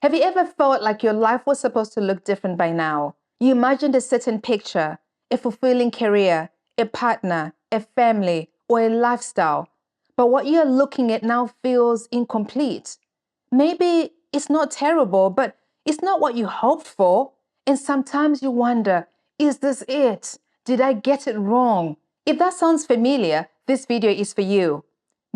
Have you ever felt like your life was supposed to look different by now? You imagined a certain picture, a fulfilling career, a partner, a family, or a lifestyle, but what you're looking at now feels incomplete. Maybe it's not terrible, but it's not what you hoped for. And sometimes you wonder, is this it? Did I get it wrong? If that sounds familiar, this video is for you.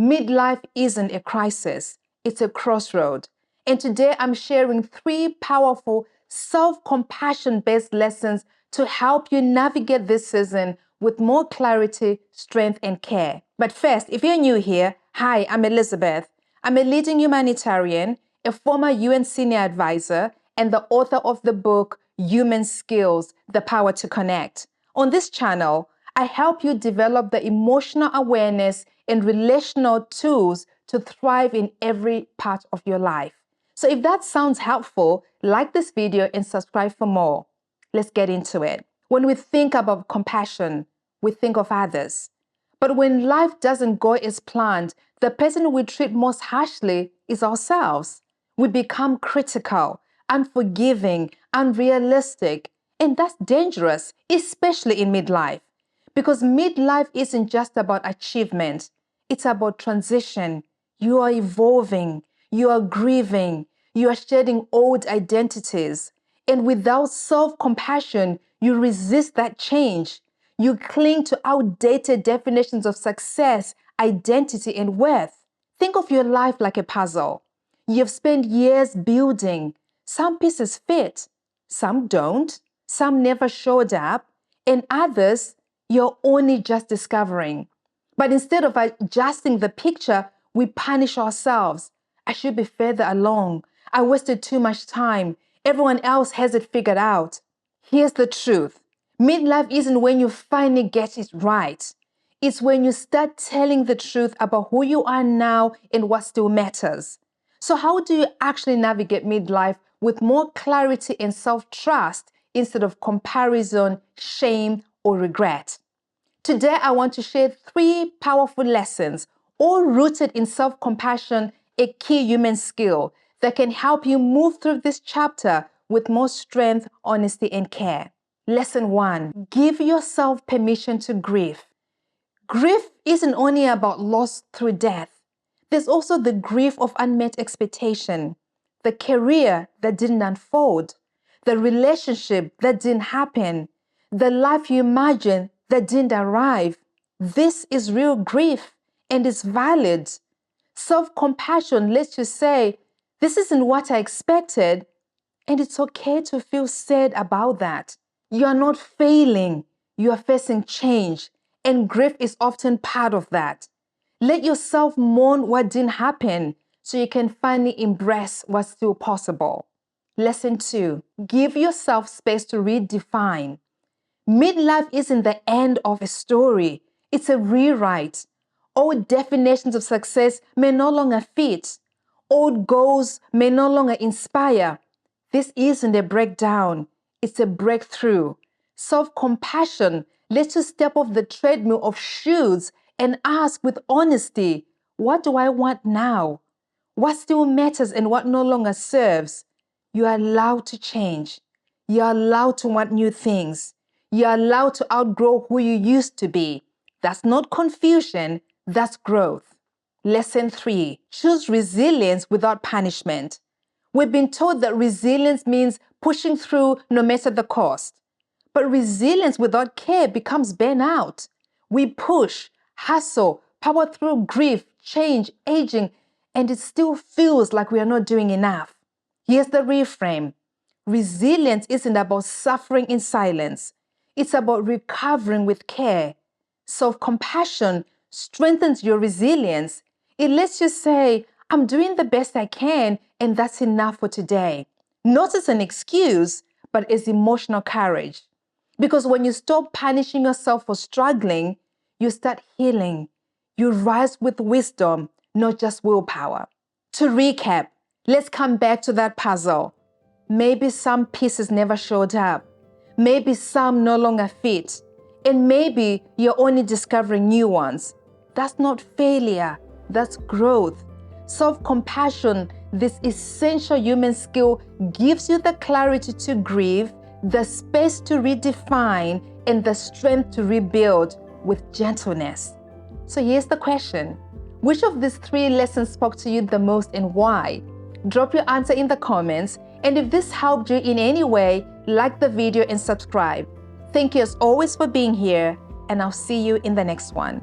Midlife isn't a crisis, it's a crossroad. And today I'm sharing 3 powerful self-compassion-based lessons to help you navigate this season with more clarity, strength, and care. But first, if you're new here, hi, I'm Elizabeth. I'm a leading humanitarian, a former UN senior advisor, and the author of the book, Human Skills, The Power to Connect. On this channel, I help you develop the emotional awareness and relational tools to thrive in every part of your life. So if that sounds helpful, like this video and subscribe for more. Let's get into it. When we think about compassion, we think of others. But when life doesn't go as planned, the person we treat most harshly is ourselves. We become critical, unforgiving, unrealistic, and that's dangerous, especially in midlife. Because midlife isn't just about achievement, it's about transition. You are evolving, you are grieving, you are shedding old identities. And without self-compassion, you resist that change. You cling to outdated definitions of success, identity, and worth. Think of your life like a puzzle. You've spent years building. Some pieces fit, some don't, some never showed up, and others you're only just discovering. But instead of adjusting the picture, we punish ourselves. I should be further along. I wasted too much time. Everyone else has it figured out. Here's the truth. Midlife isn't when you finally get it right. It's when you start telling the truth about who you are now and what still matters. So how do you actually navigate midlife with more clarity and self-trust instead of comparison, shame, or regret? Today, I want to share 3 powerful lessons, all rooted in self-compassion, a key human skill that can help you move through this chapter with more strength, honesty, and care. Lesson 1, give yourself permission to grieve. Grief isn't only about loss through death. There's also the grief of unmet expectation, the career that didn't unfold, the relationship that didn't happen, the life you imagined that didn't arrive. This is real grief and it's valid. Self-compassion lets you say, this isn't what I expected, and it's okay to feel sad about that. You are not failing, you are facing change, and grief is often part of that. Let yourself mourn what didn't happen so you can finally embrace what's still possible. Lesson 2, give yourself space to redefine. Midlife isn't the end of a story, it's a rewrite. Old definitions of success may no longer fit. Old goals may no longer inspire. This isn't a breakdown, it's a breakthrough. Self-compassion lets you step off the treadmill of shoes and ask with honesty, what do I want now? What still matters and what no longer serves? You are allowed to change. You are allowed to want new things. You are allowed to outgrow who you used to be. That's not confusion, that's growth. Lesson 3, choose resilience without punishment. We've been told that resilience means pushing through no matter the cost. But resilience without care becomes burnout. We push, hustle, power through grief, change, aging, and it still feels like we are not doing enough. Here's the reframe. Resilience isn't about suffering in silence. It's about recovering with care. Self-compassion strengthens your resilience. It lets you say, I'm doing the best I can, and that's enough for today. Not as an excuse, but as emotional courage. Because when you stop punishing yourself for struggling, you start healing. You rise with wisdom, not just willpower. To recap, let's come back to that puzzle. Maybe some pieces never showed up. Maybe some no longer fit. And maybe you're only discovering new ones. That's not failure, that's growth. Self-compassion This essential human skill gives you the clarity to grieve, the space to redefine, and the strength to rebuild with gentleness. So here's the question. Which of these 3 lessons spoke to you the most and why? Drop your answer in the comments, and if this helped you in any way, like the video and subscribe. Thank you as always for being here, and I'll see you in the next one.